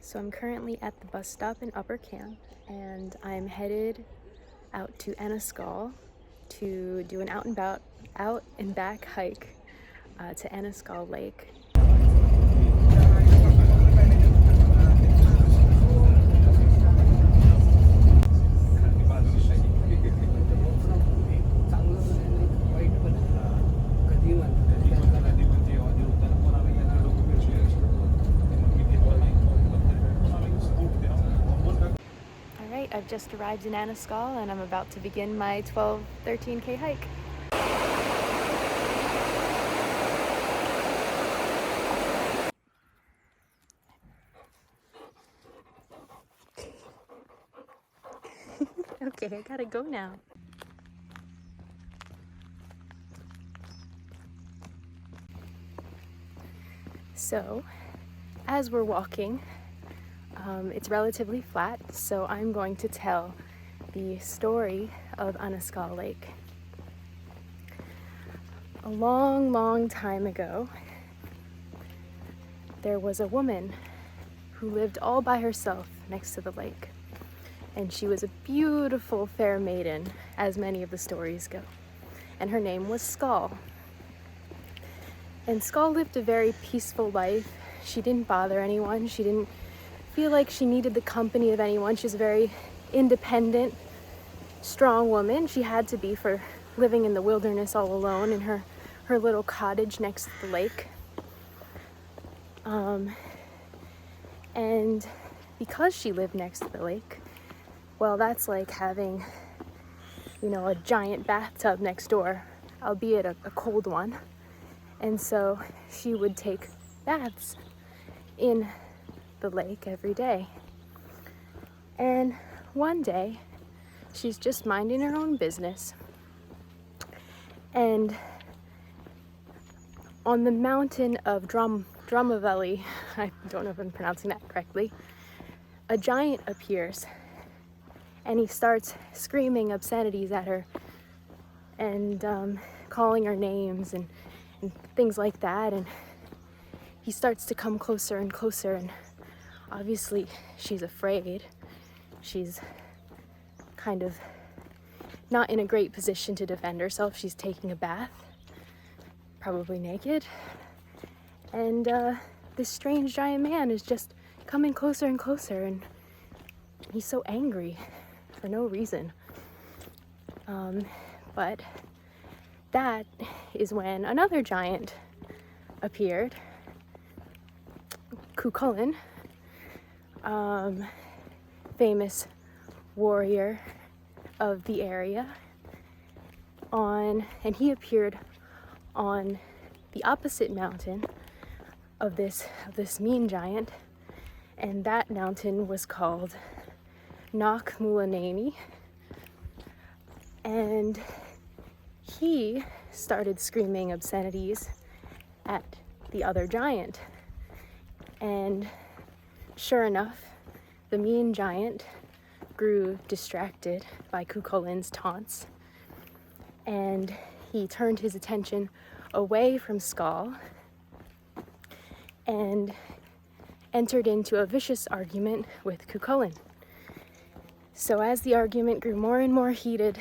So I'm currently at the bus stop in Upper Camp, and I'm headed out to Annascaul to do an out and back hike to Annascaul Lake. Alright, I've just arrived in Annascaul and I'm about to begin my 13K hike. Okay, I gotta go now. So, as we're walking, it's relatively flat, so I'm going to tell the story of Annascaul Lake. A long, long time ago, there was a woman who lived all by herself next to the lake. And she was a beautiful, fair maiden, as many of the stories go. And her name was Scaul. And Scaul lived a very peaceful life. She didn't bother anyone. She didn't feel like she needed the company of anyone. She was a very independent, strong woman. She had to be for living in the wilderness all alone in her little cottage next to the lake. And because she lived next to the lake, well, that's like having, a giant bathtub next door, albeit a cold one. And so she would take baths in the lake every day. And one day, she's just minding her own business. And on the mountain of Dromavally, I don't know if I'm pronouncing that correctly, a giant appears. And he starts screaming obscenities at her and calling her names and things like that. And he starts to come closer and closer, and obviously she's afraid. She's kind of not in a great position to defend herself. She's taking a bath, probably naked. And this strange giant man is just coming closer and closer, and he's so angry for no reason. But that is when another giant appeared, Cuchulainn, famous warrior of the area, and he appeared on the opposite mountain of this mean giant, and that mountain was called Knockmulanane. And he started screaming obscenities at the other giant. And sure enough, the mean giant grew distracted by Cuchulainn's taunts, and he turned his attention away from Scaul and entered into a vicious argument with Cuchulainn. So as the argument grew more and more heated,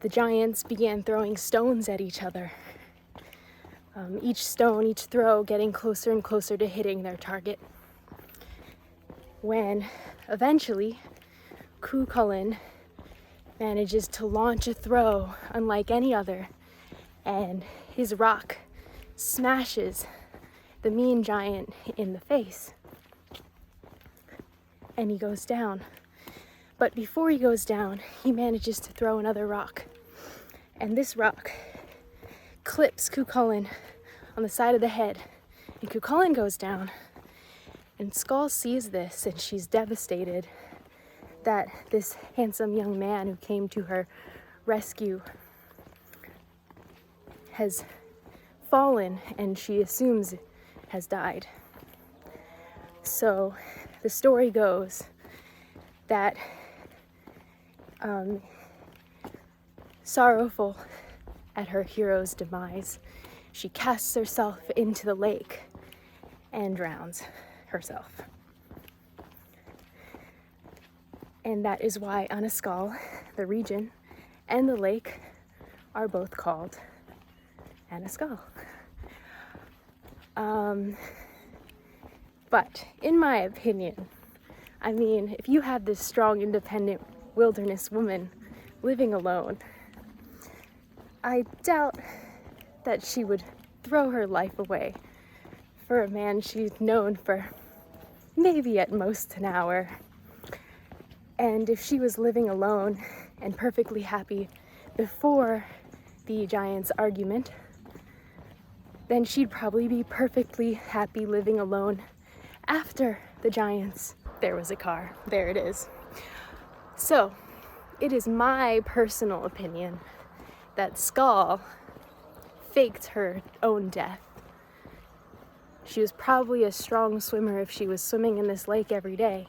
the giants began throwing stones at each other. Each throw getting closer and closer to hitting their target. When eventually Cuchulainn manages to launch a throw unlike any other, and his rock smashes the mean giant in the face. And he goes down. But before he goes down, he manages to throw another rock. And this rock clips Cuchulainn on the side of the head. And Cuchulainn goes down. And Scaul sees this, and she's devastated that this handsome young man who came to her rescue has fallen, and she assumes has died. So the story goes that sorrowful at her hero's demise, she casts herself into the lake and drowns. herself. And that is why Annascaul, the region, and the lake are both called Annascaul. But in my opinion, I mean, if you have this strong, independent wilderness woman living alone, I doubt that she would throw her life away for a man she's known for maybe at most an hour. And if she was living alone and perfectly happy before the giant's argument, then she'd probably be perfectly happy living alone after the giants. There was a car. There it is. So, it is my personal opinion that Scaul faked her own death. She was probably a strong swimmer if she was swimming in this lake every day,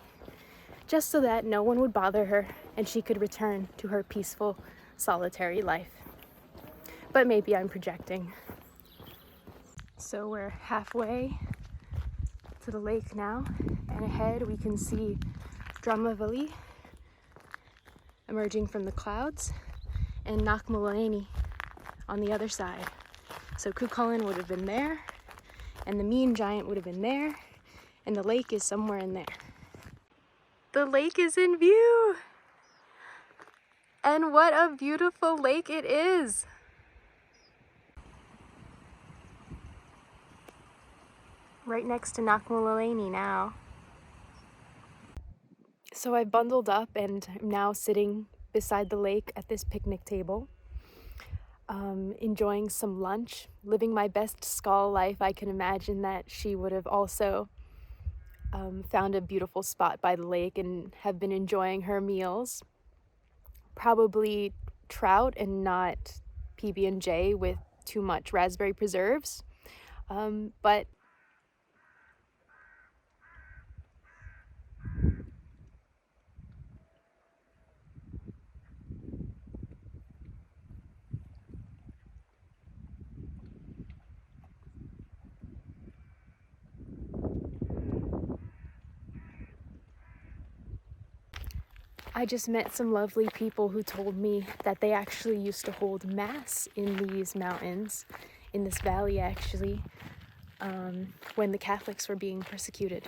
just so that no one would bother her and she could return to her peaceful, solitary life. But maybe I'm projecting. So we're halfway to the lake now, and ahead we can see Dromavally emerging from the clouds and Knockmulanane on the other side. So Cuchulainn would have been there, and the mean giant would have been there, and the lake is somewhere in there. The lake is in view! And what a beautiful lake it is! Right next to Knockmulanane now. So I bundled up and I'm now sitting beside the lake at this picnic table, enjoying some lunch, living my best Scaul life. I can imagine that she would have also found a beautiful spot by the lake and have been enjoying her meals. Probably trout and not PB&J with too much raspberry preserves, but I just met some lovely people who told me that they actually used to hold mass in these mountains, in this valley actually, when the Catholics were being persecuted.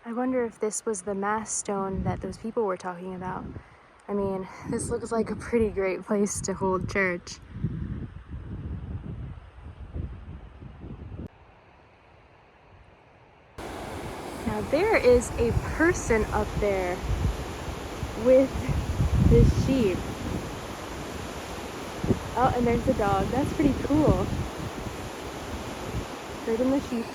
I wonder if this was the mass stone that those people were talking about. I mean, this looks like a pretty great place to hold church. Now there is a person up there with this sheep. Oh, and there's the dog. That's pretty cool. Herding the sheep.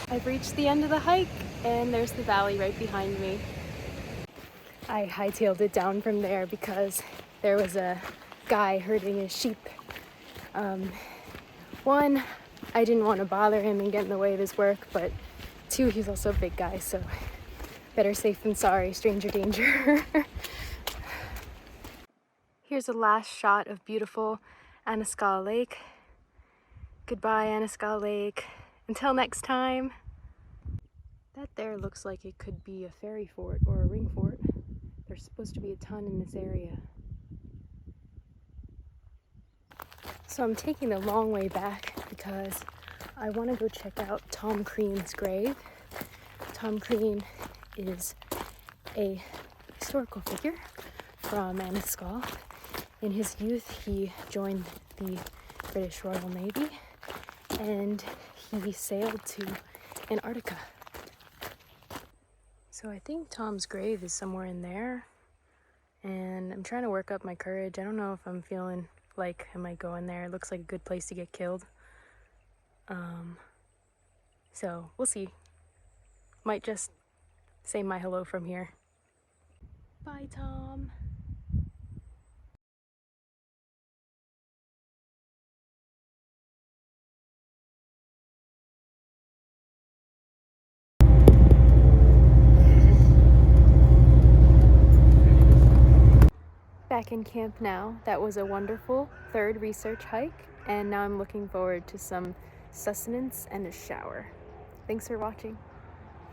I've reached the end of the hike, and there's the valley right behind me. I hightailed it down from there because there was a guy herding his sheep. One, I didn't want to bother him and get in the way of his work, but two, he's also a big guy, so better safe than sorry, stranger danger. Here's a last shot of beautiful Annascaul Lake. Goodbye, Annascaul Lake. Until next time. That there looks like it could be a fairy fort or a ring fort. There's supposed to be a ton in this area. So I'm taking the long way back because I want to go check out Tom Crean's grave. Tom Crean is a historical figure from Annascaul. In his youth, he joined the British Royal Navy and he sailed to Antarctica. So I think Tom's grave is somewhere in there, and I'm trying to work up my courage. I don't know if I'm feeling like I might go in there. It looks like a good place to get killed. So we'll see. Might just say my hello from here. Bye, Tom. Back in camp now. That was a wonderful third research hike, and now I'm looking forward to some sustenance and a shower. Thanks for watching.